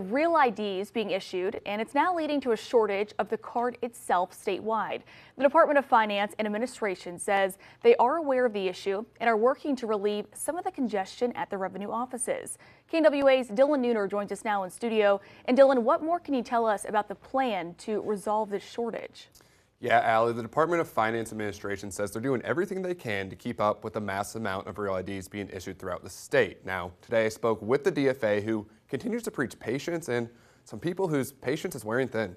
Real IDs being issued, and it's now leading to a shortage of the card itself statewide. The Department of Finance and Administration says they are aware of the issue and are working to relieve some of the congestion at the revenue offices. KNWA's Dylan Nooner joins us now in studio. And Dylan, what more can you tell us about the plan to resolve this shortage? Yeah, Allie, the Department of Finance Administration says they're doing everything they can to keep up with the massive amount of real IDs being issued throughout the state. Now, today I spoke with the DFA, who continues to preach patience, and some people whose patience is wearing thin.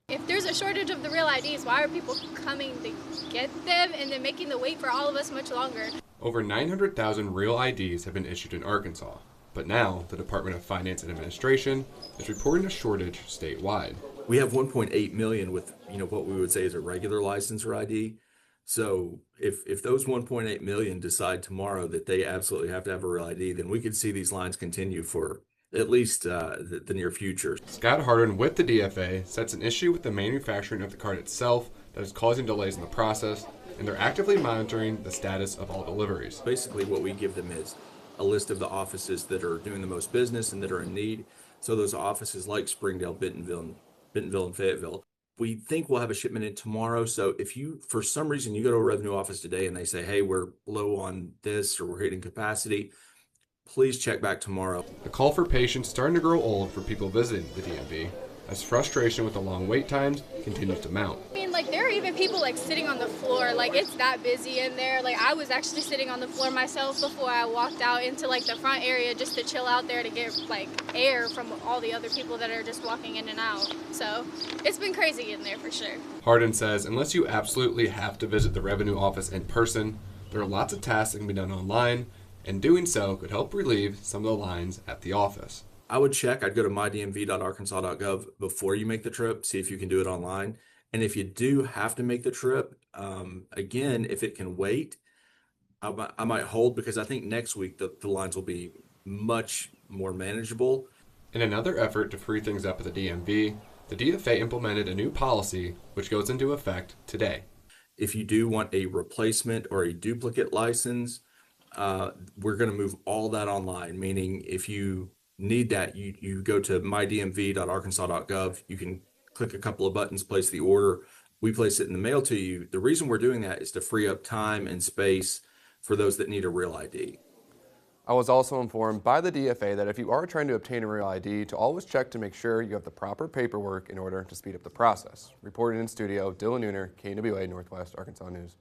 If there's a shortage of the real IDs, why are people coming to get them and then making the wait for all of us much longer? Over 900,000 real IDs have been issued in Arkansas, but now the Department of Finance and Administration is reporting a shortage statewide. We have 1.8 million with, what we would say is a regular license or ID. So if those 1.8 million decide tomorrow that they absolutely have to have a real ID, then we could see these lines continue for at least the near future. Scott Harden with the DFA sets an issue with the manufacturing of the card itself that is causing delays in the process, and they're actively monitoring the status of all deliveries. Basically what we give them is a list of the offices that are doing the most business and that are in need. So those offices like Springdale, Bentonville, and Fayetteville. We think we'll have a shipment in tomorrow. So if you, for some reason, you go to a revenue office today and they say, hey, we're low on this or we're hitting capacity, please check back tomorrow. The call for patience is starting to grow old for people visiting the DMV, as frustration with the long wait times continues to mount. I mean, there are even people sitting on the floor. It's that busy in there. I was actually sitting on the floor myself before I walked out into the front area just to chill out there to get air from all the other people that are just walking in and out. So it's been crazy in there for sure. Harden says unless you absolutely have to visit the revenue office in person, there are lots of tasks that can be done online, and doing so could help relieve some of the lines at the office. I would check. I'd go to mydmv.arkansas.gov before you make the trip, see if you can do it online. And if you do have to make the trip, again, if it can wait, I might hold, because I think next week the lines will be much more manageable. In another effort to free things up at the DMV, the DFA implemented a new policy which goes into effect today. If you do want a replacement or a duplicate license, we're going to move all that online, meaning if you need that, you go to mydmv.arkansas.gov. You can click a couple of buttons, place the order. We place it in the mail to you. The reason we're doing that is to free up time and space for those that need a real ID. I was also informed by the DFA that if you are trying to obtain a real ID, to always check to make sure you have the proper paperwork in order to speed up the process. Reporting in studio, Dylan Nooner, KNWA Northwest Arkansas News.